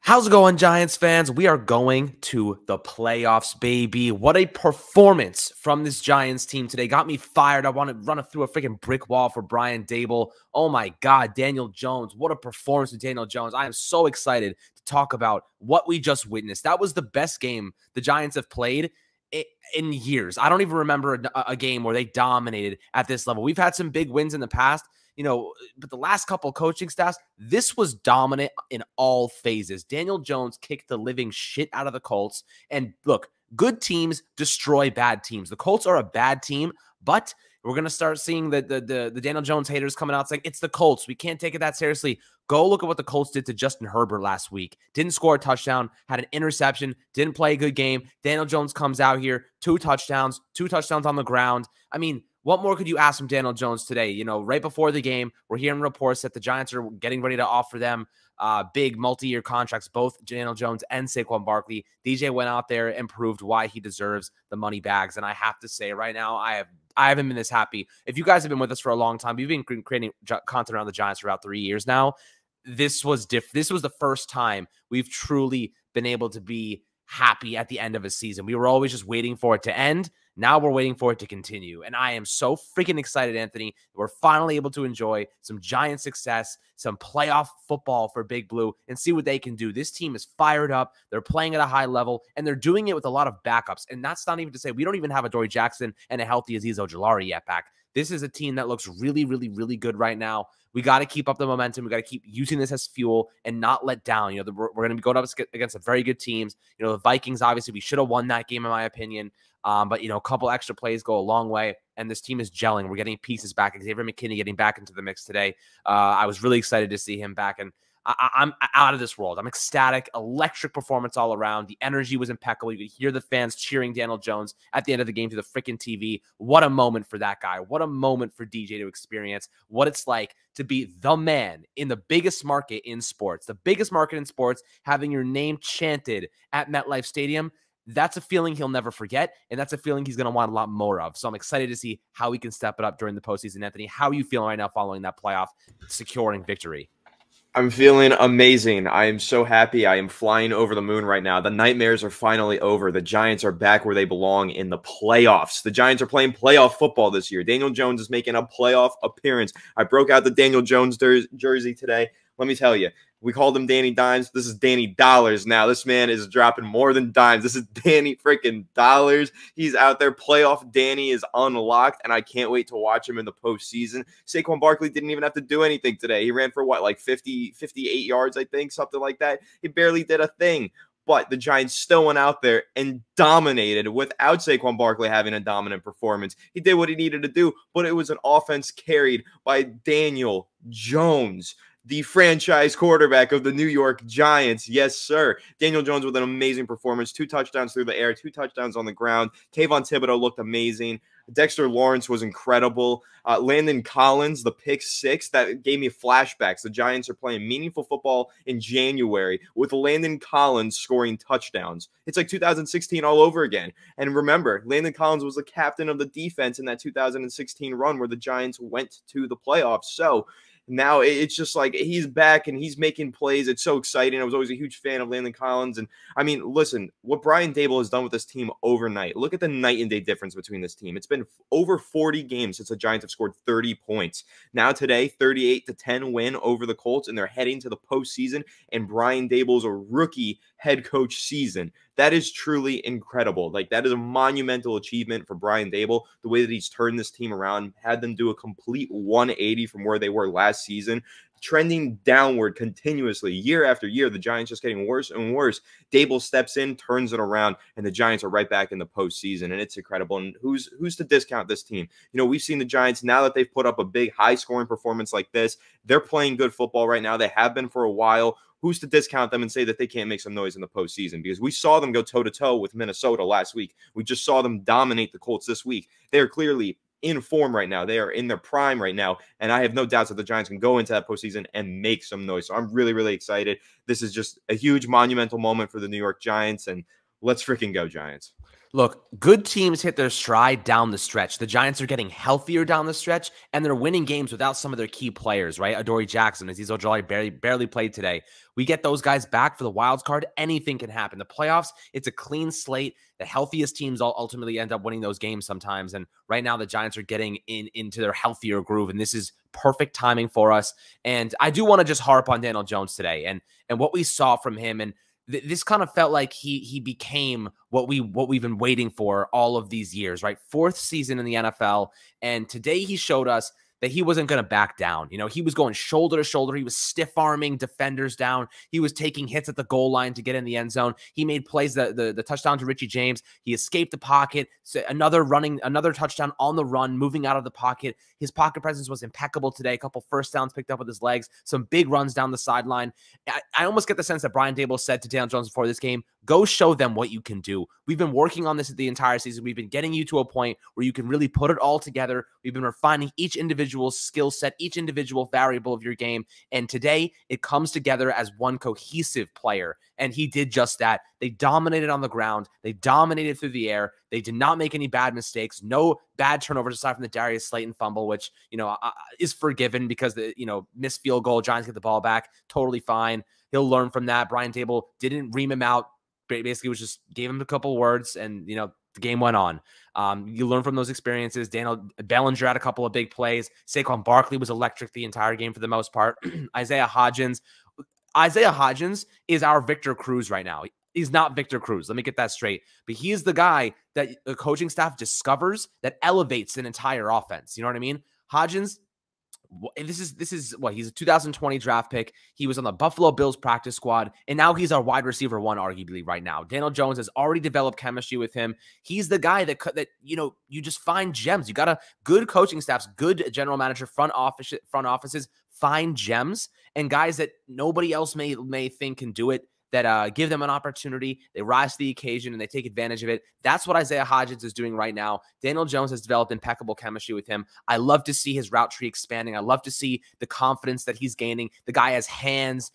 How's it going, Giants fans? We are going to the playoffs, baby. What a performance from this Giants team today. Got me fired. I want to run it through a freaking brick wall for Brian Dable. Oh my God, Daniel Jones. What a performance with Daniel Jones. I am so excited to talk about what we just witnessed. That was the best game the Giants have played in years. I don't even remember a game where they dominated at this level. We've had some big wins in the past, but the last couple coaching staffs, this was dominant in all phases. Daniel Jones kicked the living shit out of the Colts. And look, good teams destroy bad teams. The Colts are a bad team, but we're going to start seeing the Daniel Jones haters coming out saying, it's the Colts. We can't take it that seriously. Go look at what the Colts did to Justin Herbert last week. Didn't score a touchdown, had an interception, didn't play a good game. Daniel Jones comes out here, two touchdowns on the ground. I mean, what more could you ask from Daniel Jones today? Right before the game, we're hearing reports that the Giants are getting ready to offer them big multi-year contracts, both Daniel Jones and Saquon Barkley. DJ went out there and proved why he deserves the money bags. And I have to say right now, I haven't been this happy. If you guys have been with us for a long time, we've been creating content around the Giants for about 3 years now. This was different. This was the first time we've truly been able to be happy at the end of a season. We were always just waiting for it to end. Now we're waiting for it to continue. And I am so freaking excited, Anthony. We're finally able to enjoy some Giant success, some playoff football for Big Blue, and see what they can do. This team is fired up. They're playing at a high level, and they're doing it with a lot of backups. And that's not even to say we don't even have a Dory Jackson and a healthy Azeez Ojulari yet back. This is a team that looks really, really, really good right now. We got to keep up the momentum. We got to keep using this as fuel and not let down. We're going to be going up against some very good teams. The Vikings, obviously, we should have won that game, in my opinion. But, a couple extra plays go a long way, and this team is gelling. We're getting pieces back. Xavier McKinney getting back into the mix today. I was really excited to see him back, and I'm out of this world. I'm ecstatic. Electric performance all around. The energy was impeccable. You could hear the fans cheering Daniel Jones at the end of the game through the freaking TV. What a moment for that guy. What a moment for DJ to experience what it's like to be the man in the biggest market in sports. The biggest market in sports, having your name chanted at MetLife Stadium. That's a feeling he'll never forget, and that's a feeling he's going to want a lot more of. So I'm excited to see how he can step it up during the postseason. Anthony, how are you feeling right now following that playoff securing victory? I'm feeling amazing. I am so happy. I am flying over the moon right now. The nightmares are finally over. The Giants are back where they belong in the playoffs. The Giants are playing playoff football this year. Daniel Jones is making a playoff appearance. I broke out the Daniel Jones jersey today. Let me tell you, we called him Danny Dimes. This is Danny Dollars now. This man is dropping more than dimes. This is Danny freaking Dollars. He's out there. Playoff Danny is unlocked, and I can't wait to watch him in the postseason. Saquon Barkley didn't even have to do anything today. He ran for what, like 58 yards, I think, something like that. He barely did a thing. But the Giants still went out there and dominated without Saquon Barkley having a dominant performance. He did what he needed to do, but it was an offense carried by Daniel Jones, the franchise quarterback of the New York Giants. Yes, sir. Daniel Jones with an amazing performance. 2 touchdowns through the air, 2 touchdowns on the ground. Kayvon Thibodeau looked amazing. Dexter Lawrence was incredible. Landon Collins, the pick 6, that gave me flashbacks. The Giants are playing meaningful football in January with Landon Collins scoring touchdowns. It's like 2016 all over again. And remember, Landon Collins was the captain of the defense in that 2016 run where the Giants went to the playoffs. So now it's just like he's back and he's making plays. It's so exciting. I was always a huge fan of Landon Collins. And I mean, listen, what Brian Dable has done with this team overnight. Look at the night and day difference between this team. It's been over 40 games since the Giants have scored 30 points. Now today, 38-10 win over the Colts, and they're heading to the postseason. And Brian Dable's a rookie head coach season. That is truly incredible. Like, that is a monumental achievement for Brian Dable. The way that he's turned this team around, had them do a complete 180 from where they were last season, trending downward continuously year after year. The Giants just getting worse and worse. Dable steps in, turns it around, and the Giants are right back in the postseason, and it's incredible. And who's to discount this team? We've seen the Giants, now that they've put up a big high-scoring performance like this, they're playing good football right now. They have been for a while. Who's to discount them and say that they can't make some noise in the postseason? Because we saw them go toe-to-toe with Minnesota last week. We just saw them dominate the Colts this week. They are clearly in form right now. They are in their prime right now, and I have no doubts that the Giants can go into that postseason and make some noise. So I'm really, really excited. This is just a huge monumental moment for the New York Giants, and let's freaking go, Giants. Look, good teams hit their stride down the stretch. The Giants are getting healthier down the stretch, and they're winning games without some of their key players, right? Adoree Jackson, Azeez Ojolari barely played today. We get those guys back for the wild card. Anything can happen. The playoffs, it's a clean slate. The healthiest teams ultimately end up winning those games sometimes. And right now, the Giants are getting into their healthier groove, and this is perfect timing for us. And I do want to just harp on Daniel Jones today and what we saw from him. And this kind of felt like he became what we've been waiting for all of these years, right? Fourth season in the NFL, and today he showed us that he wasn't going to back down. You know, he was going shoulder to shoulder. He was stiff arming defenders down. He was taking hits at the goal line to get in the end zone. He made plays, the touchdown to Richie James. He escaped the pocket. So another touchdown on the run, moving out of the pocket. His pocket presence was impeccable today. A couple first downs picked up with his legs, some big runs down the sideline. I almost get the sense that Brian Daboll said to Daniel Jones before this game, go show them what you can do. We've been working on this the entire season. We've been getting you to a point where you can really put it all together. We've been refining each individual skill set, each individual variable of your game. And today it comes together as one cohesive player. And he did just that. They dominated on the ground. They dominated through the air. They did not make any bad mistakes. No bad turnovers aside from the Darius Slayton fumble, which, is forgiven because missed field goal. Giants get the ball back. Totally fine. He'll learn from that. Brian Daboll didn't ream him out. Basically was just gave him a couple words and, the game went on. You learn from those experiences. Daniel Bellinger had a couple of big plays. Saquon Barkley was electric the entire game for the most part. Isaiah Hodgins is our Victor Cruz right now. He's not Victor Cruz. Let me get that straight. But he is the guy that the coaching staff discovers that elevates an entire offense. You know what I mean? Hodgins, this is what, he's a 2020 draft pick. He was on the Buffalo Bills practice squad, and now he's our wide receiver one, arguably right now. Daniel Jones has already developed chemistry with him. He's the guy that you just find gems. You got a good coaching staffs, good general manager, front offices find gems and guys that nobody else may think can do it, that give them an opportunity. They rise to the occasion and they take advantage of it. That's what Isaiah Hodgins is doing right now. Daniel Jones has developed impeccable chemistry with him. I love to see his route tree expanding. I love to see the confidence that he's gaining. The guy has hands.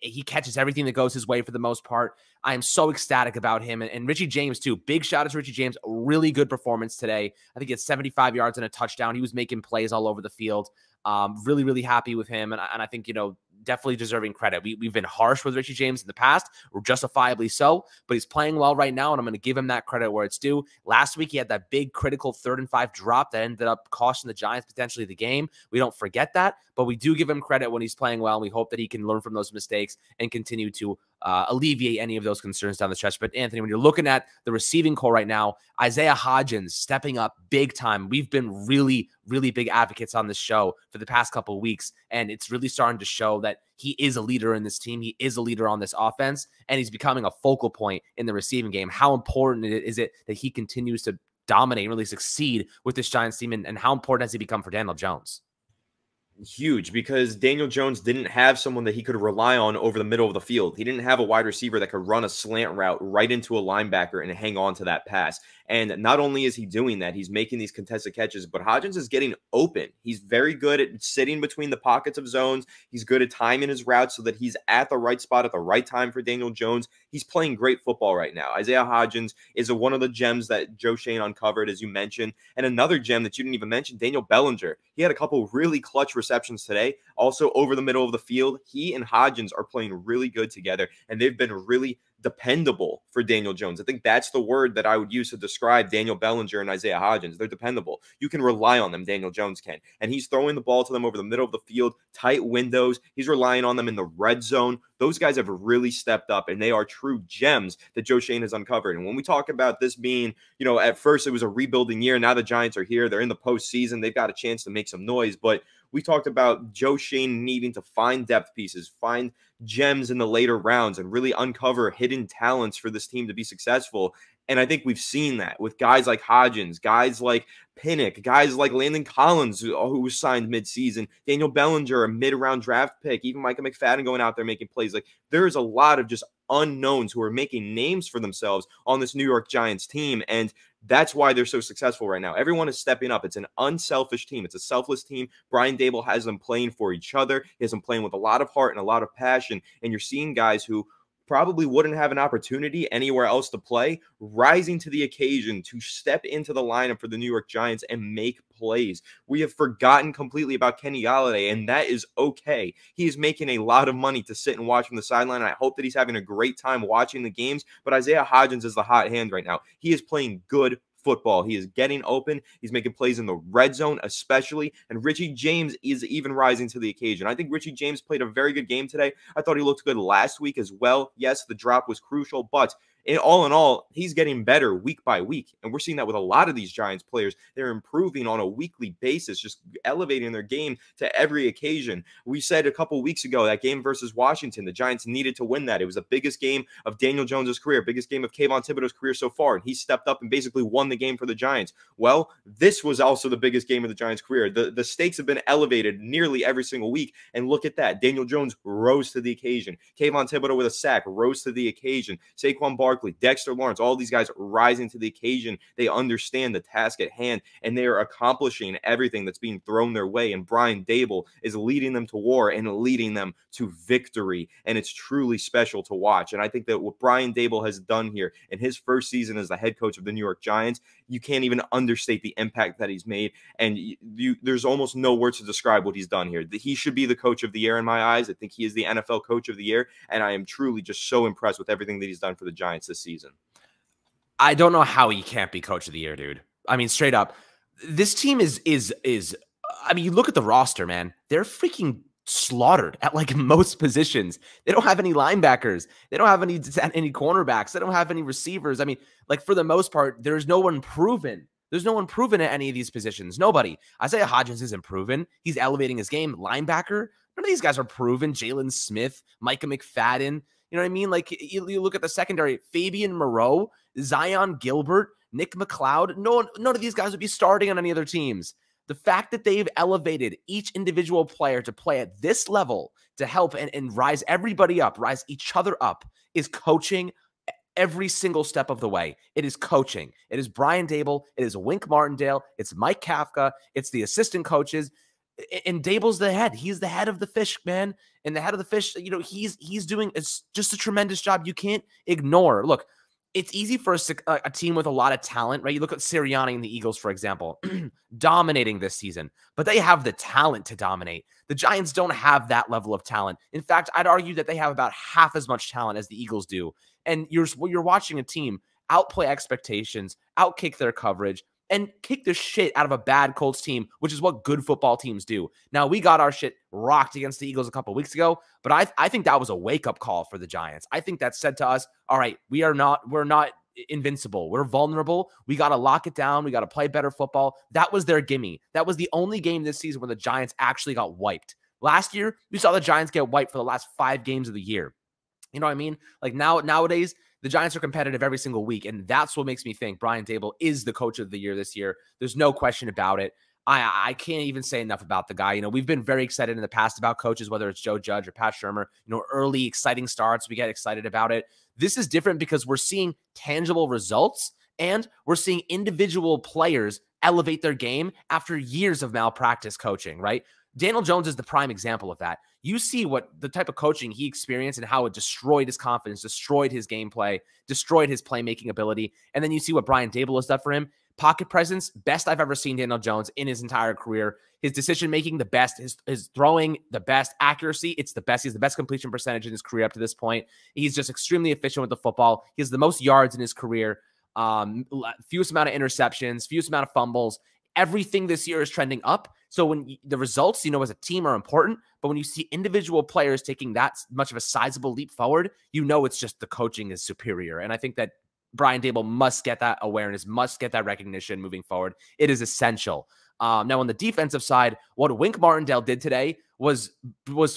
He catches everything that goes his way for the most part. I am so ecstatic about him. And Richie James, too. Big shout out to Richie James. Really good performance today. I think he had 75 yards and a touchdown. He was making plays all over the field. Really, really happy with him. And I think, definitely deserving credit. We've been harsh with Richie James in the past, or justifiably so, but he's playing well right now, and I'm going to give him that credit where it's due. Last week, he had that big critical 3rd and 5 drop that ended up costing the Giants potentially the game. We don't forget that, but we do give him credit when he's playing well, and we hope that he can learn from those mistakes and continue to alleviate any of those concerns down the stretch. But Anthony, when you're looking at the receiving core right now, Isaiah Hodgins stepping up big time. We've been really, really big advocates on this show for the past couple of weeks, and it's really starting to show that he is a leader in this team. He is a leader on this offense, and he's becoming a focal point in the receiving game. How important is it that he continues to dominate and really succeed with this Giants team, and how important has he become for Daniel Jones? Huge, because Daniel Jones didn't have someone that he could rely on over the middle of the field. He didn't have a wide receiver that could run a slant route right into a linebacker and hang on to that pass. And not only is he doing that, he's making these contested catches, but Hodgins is getting open. He's very good at sitting between the pockets of zones. He's good at timing his routes so that he's at the right spot at the right time for Daniel Jones. He's playing great football right now. Isaiah Hodgins is one of the gems that Joe Schoen uncovered, as you mentioned. And another gem that you didn't even mention, Daniel Bellinger. He had a couple really clutch receptions today, also over the middle of the field. He and Hodgins are playing really good together, and they've been really dependable for Daniel Jones. I think that's the word that I would use to describe Daniel Bellinger and Isaiah Hodgins. They're dependable. You can rely on them, Daniel Jones can. And he's throwing the ball to them over the middle of the field, tight windows. He's relying on them in the red zone. Those guys have really stepped up, and they are true gems that Joe Schoen has uncovered. And when we talk about this being, at first it was a rebuilding year. Now the Giants are here. They're in the postseason. They've got a chance to make some noise. But we talked about Joe Schoen needing to find depth pieces, find gems in the later rounds, and really uncover hidden talents for this team to be successful. And I think we've seen that with guys like Hodgins, guys like Pinnock, guys like Landon Collins, who was signed midseason, Daniel Bellinger, a mid-round draft pick, even Micah McFadden going out there making plays. Like, there's a lot of just unknowns who are making names for themselves on this New York Giants team. And that's why they're so successful right now. Everyone is stepping up. It's an unselfish team. It's a selfless team. Brian Daboll has them playing for each other. He has them playing with a lot of heart and a lot of passion. And you're seeing guys who probably wouldn't have an opportunity anywhere else to play, rising to the occasion to step into the lineup for the New York Giants and make plays. We have forgotten completely about Kenny Golladay, and that is okay. He is making a lot of money to sit and watch from the sideline, and I hope that he's having a great time watching the games, but Isaiah Hodgins is the hot hand right now. He is playing good football. He is getting open. He's making plays in the red zone, especially. And Richie James is even rising to the occasion. I think Richie James played a very good game today. I thought he looked good last week as well. Yes, the drop was crucial, but in all, he's getting better week by week. And we're seeing that with a lot of these Giants players. They're improving on a weekly basis, just elevating their game to every occasion. We said a couple weeks ago, that game versus Washington, the Giants needed to win that. It was the biggest game of Daniel Jones' career, biggest game of Kayvon Thibodeau's career so far. And he stepped up and basically won the game for the Giants. Well, this was also the biggest game of the Giants' career. The stakes have been elevated nearly every single week. And look at that. Daniel Jones rose to the occasion. Kayvon Thibodeau with a sack rose to the occasion. Saquon Barkley, Dexter Lawrence, all these guys rising to the occasion. They understand the task at hand, and they are accomplishing everything that's being thrown their way. And Brian Daboll is leading them to war and leading them to victory. And it's truly special to watch. And I think that what Brian Daboll has done here in his first season as the head coach of the New York Giants, you can't even understate the impact that he's made. And there's almost no words to describe what he's done here. He should be the coach of the year in my eyes. I think he is the NFL coach of the year. And I am truly just so impressed with everything that he's done for the Giants this season. I don't know how he can't be coach of the year, dude. I mean, straight up, this team is I mean, you look at the roster, man, they're freaking slaughtered at like most positions. They don't have any linebackers. They don't have any cornerbacks. They don't have any receivers. I mean, like for the most part, there's no one proven. There's no one proven at any of these positions. Nobody. Isaiah Hodgins isn't proven. He's elevating his game. Linebacker, none of these guys are proven. Jalen Smith, Micah McFadden. You know what I mean? Like you look at the secondary, Fabian Moreau, Zion Gilbert, Nick McLeod. None of these guys would be starting on any other teams. The fact that they've elevated each individual player to play at this level to help and rise everybody up, rise each other up, is coaching every single step of the way. It is coaching. It is Brian Daboll. It is Wink Martindale. It's Mike Kafka. It's the assistant coaches. And Daboll's the head. He's the head of the fish, man. And the head of the fish, you know, he's doing just a tremendous job. You can't ignore. Look, it's easy for a team with a lot of talent, right? You look at Sirianni and the Eagles, for example, dominating this season, but they have the talent to dominate. The Giants don't have that level of talent. In fact, I'd argue that they have about half as much talent as the Eagles do. And you're watching a team outplay expectations, outkick their coverage, and kick the shit out of a bad Colts team, which is what good football teams do. Now, we got our shit rocked against the Eagles a couple weeks ago, but I think that was a wake-up call for the Giants. I think that said to us, all right, we're not invincible. We're vulnerable. We got to lock it down. We got to play better football. That was their gimme. That was the only game this season where the Giants actually got wiped. Last year, we saw the Giants get wiped for the last 5 games of the year. You know what I mean? Like nowadays, the Giants are competitive every single week, and that's what makes me think Brian Daboll is the coach of the year this year. There's no question about it. I can't even say enough about the guy. You know, we've been very excited in the past about coaches, whether it's Joe Judge or Pat Shurmur. You know, early exciting starts, we get excited about it. This is different because we're seeing tangible results, and we're seeing individual players elevate their game after years of malpractice coaching, right? Daniel Jones is the prime example of that. You see what the type of coaching he experienced and how it destroyed his confidence, destroyed his gameplay, destroyed his playmaking ability. And then you see what Brian Daboll has done for him. Pocket presence, best I've ever seen Daniel Jones in his entire career. His decision-making, the best. His throwing, the best. Accuracy, it's the best. He has the best completion percentage in his career up to this point. He's just extremely efficient with the football. He has the most yards in his career, fewest amount of interceptions, fewest amount of fumbles. Everything this year is trending up. So when the results, you know, as a team are important, but when you see individual players taking that much of a sizable leap forward, you know it's just the coaching is superior. And I think that Brian Daboll must get that awareness, must get that recognition moving forward. It is essential. Now, on the defensive side, what Wink Martindale did today was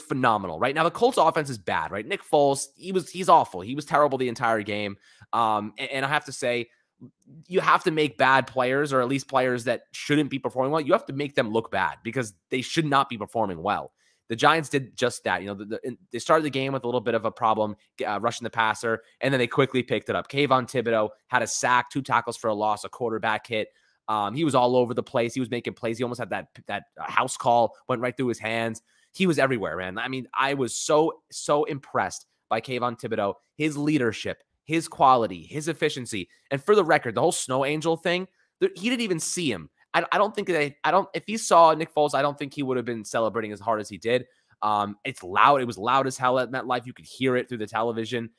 phenomenal, right? Now, the Colts offense is bad, right? Nick Foles, he's awful. He was terrible the entire game. And I have to say, you have to make bad players, or at least players that shouldn't be performing well, you have to make them look bad because they should not be performing well. The Giants did just that. You know, they started the game with a little bit of a problem rushing the passer, and then they quickly picked it up. Kayvon Thibodeau had a sack, 2 tackles for a loss, a quarterback hit. He was all over the place. He was making plays. He almost had that house call, went right through his hands. He was everywhere, man. I mean, I was so impressed by Kayvon Thibodeau, his leadership, his quality, his efficiency. And for the record, the whole snow angel thing, he didn't even see him. I don't think if he saw Nick Foles, I don't think he would have been celebrating as hard as he did. It's loud. It was loud as hell at MetLife. You could hear it through the television.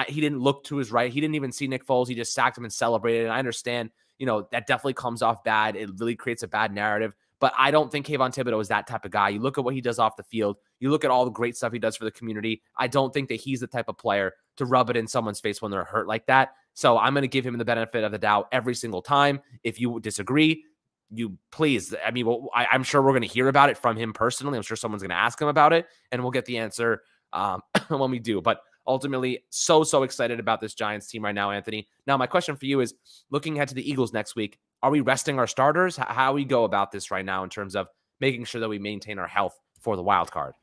He didn't look to his right. He didn't even see Nick Foles. He just sacked him and celebrated. And I understand, that definitely comes off bad. It really creates a bad narrative. But I don't think Kayvon Thibodeau is that type of guy. You look at what he does off the field. You look at all the great stuff he does for the community. I don't think that he's the type of player to rub it in someone's face when they're hurt like that. So I'm going to give him the benefit of the doubt every single time. If you disagree, you please, I'm sure we're going to hear about it from him personally. I'm sure someone's going to ask him about it, and we'll get the answer when we do. But ultimately, so excited about this Giants team right now, Anthony. Now, my question for you is, looking ahead to the Eagles next week, are we resting our starters? How we go about this right now in terms of making sure that we maintain our health for the wild card?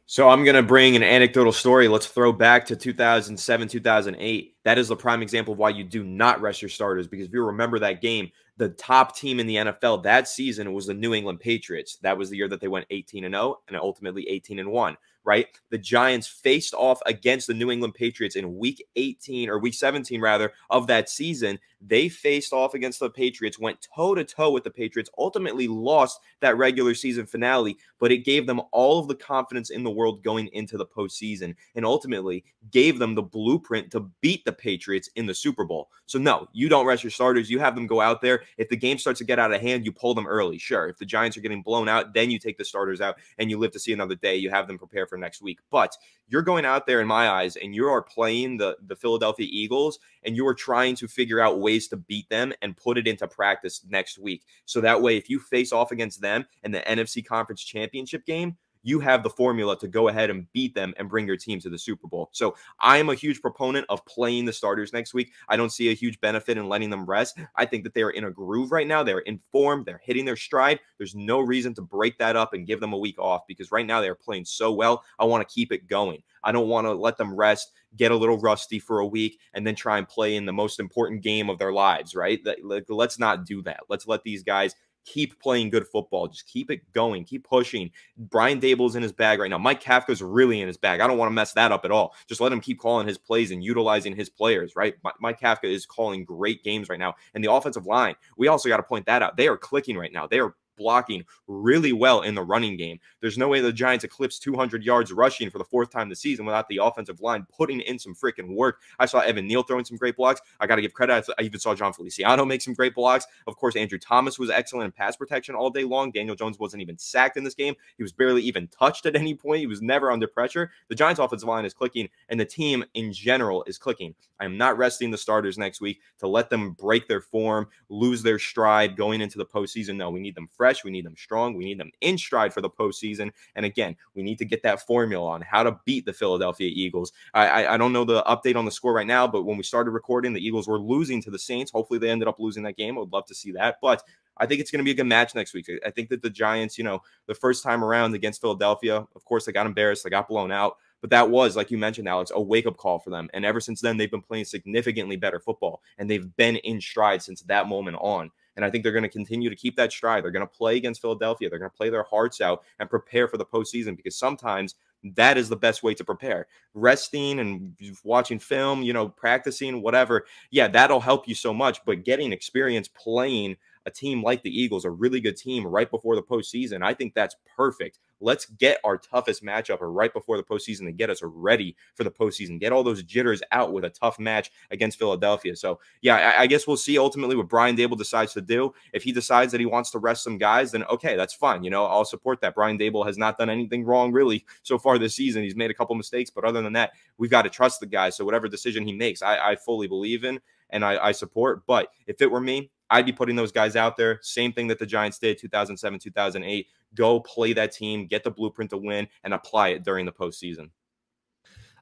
So I'm going to bring an anecdotal story. Let's throw back to 2007, 2008. That is the prime example of why you do not rest your starters, because if you remember that game, the top team in the NFL that season was the New England Patriots. That was the year that they went 18-0 and ultimately 18-1, right? The Giants faced off against the New England Patriots in week 17 rather of that season. They faced off against the Patriots, went toe-to-toe with the Patriots, ultimately lost that regular season finale, but it gave them all of the confidence in the world going into the postseason and ultimately gave them the blueprint to beat the Patriots in the Super Bowl. So no, you don't rest your starters. You have them go out there. If the game starts to get out of hand, you pull them early. Sure, if the Giants are getting blown out, then you take the starters out and you live to see another day. You have them prepare for next week. But you're going out there, in my eyes, and you are playing the Philadelphia Eagles, and you are trying to figure out ways to beat them and put it into practice next week. So that way, if you face off against them in the NFC Conference Championship game, you have the formula to go ahead and beat them and bring your team to the Super Bowl. So I am a huge proponent of playing the starters next week. I don't see a huge benefit in letting them rest. I think that they are in a groove right now. They're in form. They're hitting their stride. There's no reason to break that up and give them a week off, because right now they're playing so well. I want to keep it going. I don't want to let them rest, get a little rusty for a week, and then try and play in the most important game of their lives, right? Let's not do that. Let's let these guys keep playing good football. Just keep it going. Keep pushing. Brian Dable's in his bag right now. Mike Kafka's really in his bag. I don't want to mess that up at all. Just let him keep calling his plays and utilizing his players, right? Mike Kafka is calling great games right now. And the offensive line, we also got to point that out. They are clicking right now. They are blocking really well in the running game. There's no way the Giants eclipse 200 yards rushing for the fourth time this season without the offensive line putting in some freaking work. I saw Evan Neal throwing some great blocks. I got to give credit. I even saw John Feliciano make some great blocks. Of course, Andrew Thomas was excellent in pass protection all day long. Daniel Jones wasn't even sacked in this game. He was barely even touched at any point. He was never under pressure. The Giants offensive line is clicking, and the team in general is clicking. I am not resting the starters next week to let them break their form, lose their stride going into the postseason. No, we need them fresh. We need them strong. We need them in stride for the postseason. And again, we need to get that formula on how to beat the Philadelphia Eagles. I don't know the update on the score right now, but when we started recording, the Eagles were losing to the Saints. Hopefully they ended up losing that game. I would love to see that. But I think it's going to be a good match next week. I think that the Giants, the first time around against Philadelphia, of course, they got embarrassed. They got blown out. But that was, like you mentioned, Alex, a wake-up call for them. And ever since then, they've been playing significantly better football. And they've been in stride since that moment on. And I think they're going to continue to keep that stride. They're going to play against Philadelphia. They're going to play their hearts out and prepare for the postseason, because sometimes that is the best way to prepare. Resting and watching film, practicing, whatever. Yeah, that'll help you so much. But getting experience playing a team like the Eagles, a really good team right before the postseason, I think that's perfect. Let's get our toughest matchup right before the postseason to get us ready for the postseason. Get all those jitters out with a tough match against Philadelphia. So, yeah, I guess we'll see ultimately what Brian Dable decides to do. If he decides that he wants to rest some guys, then okay, that's fine. I'll support that. Brian Dable has not done anything wrong really so far this season. He's made a couple mistakes, but other than that, we've got to trust the guy. So whatever decision he makes, I fully believe in and I support. But if it were me, I'd be putting those guys out there. Same thing that the Giants did 2007, 2008. Go play that team, get the blueprint to win, and apply it during the postseason.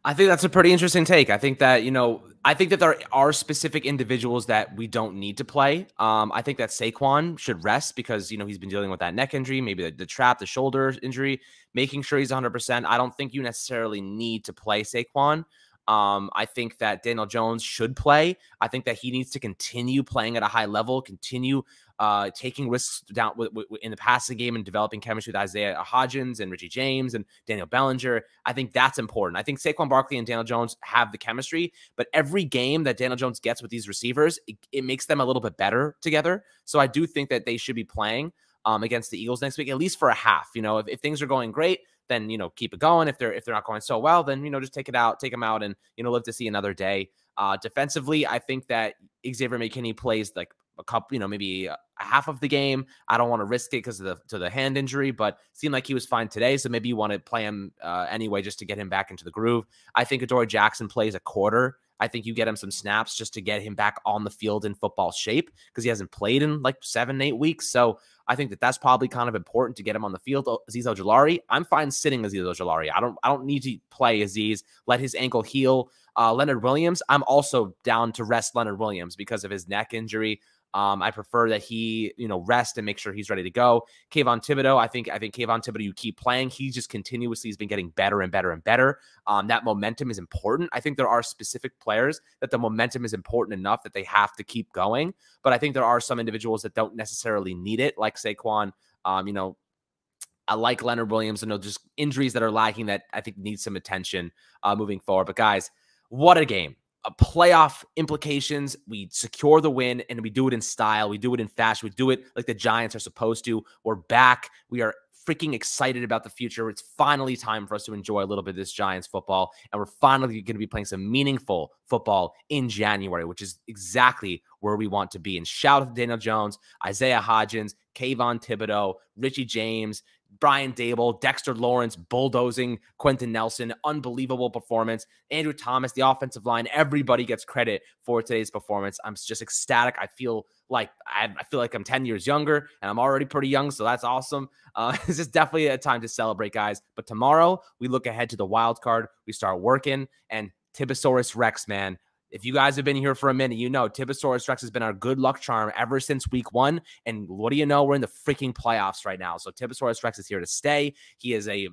I think that's a pretty interesting take. I think that, there are specific individuals that we don't need to play. I think that Saquon should rest because, he's been dealing with that neck injury, maybe the trap, the shoulder injury, making sure he's 100%. I don't think you necessarily need to play Saquon. I think that Daniel Jones should play. I think that he needs to continue playing at a high level, continue taking risks down in the passing game and developing chemistry with Isaiah Hodgins and Richie James and Daniel Bellinger. I think that's important. I think Saquon Barkley and Daniel Jones have the chemistry, but every game that Daniel Jones gets with these receivers, it makes them a little bit better together. So I do think that they should be playing against the Eagles next week, at least for a half. If things are going great, then, keep it going. If they're not going so well, then, just take them out and, live to see another day. Defensively, I think that Xavier McKinney plays like a couple, maybe a half of the game. I don't want to risk it because of the hand injury, but seemed like he was fine today. So maybe you want to play him anyway, just to get him back into the groove. I think Adoree Jackson plays a quarter. I think you get him some snaps just to get him back on the field in football shape because he hasn't played in like 7-8 weeks. So I think that that's probably kind of important to get him on the field. Azeez Ojulari, I'm fine sitting Azeez Ojulari. I don't need to play Azeez. Let his ankle heal. Leonard Williams, I'm also down to rest Leonard Williams because of his neck injury. I prefer that he, rest and make sure he's ready to go. Kayvon Thibodeau, I think Kayvon Thibodeau, you keep playing. He just continuously has been getting better and better and better. That momentum is important. I think there are specific players that the momentum is important enough that they have to keep going. But I think there are some individuals that don't necessarily need it, like Saquon. I like Leonard Williams, and just injuries that are lacking that I think need some attention moving forward. But guys, what a game. Playoff implications. We secure the win, and we do it in style. We do it in fashion. We do it like the Giants are supposed to. We're back. We are freaking excited about the future. It's finally time for us to enjoy a little bit of this Giants football, and we're finally going to be playing some meaningful football in January, which is exactly where we want to be. And shout out to Daniel Jones, Isaiah Hodgins, Kayvon Thibodeau, Richie James, Brian Dable, Dexter Lawrence, bulldozing Quentin Nelson, unbelievable performance. Andrew Thomas, the offensive line, everybody gets credit for today's performance. I'm just ecstatic. I feel like I'm 10 years younger, and I'm already pretty young, so that's awesome. This is definitely a time to celebrate, guys. But tomorrow, we look ahead to the wild card. We start working, and Tibosaurus Rex, man. If you guys have been here for a minute, Tibosaurus Rex has been our good luck charm ever since week 1. And what do you know? We're in the freaking playoffs right now. So Tibosaurus Rex is here to stay. He is a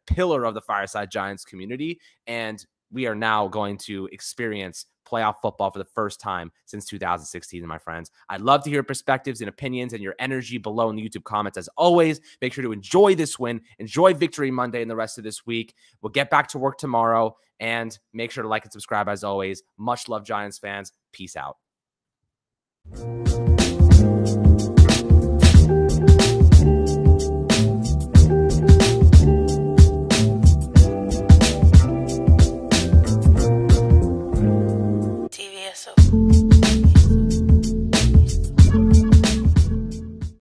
pillar of the Fireside Giants community. And we are now going to experience playoff football for the first time since 2016, my friends. I'd love to hear perspectives and opinions and your energy below in the YouTube comments. As always, make sure to enjoy this win, enjoy Victory Monday and the rest of this week. We'll get back to work tomorrow, and make sure to like and subscribe as always. Much love, Giants fans. Peace out.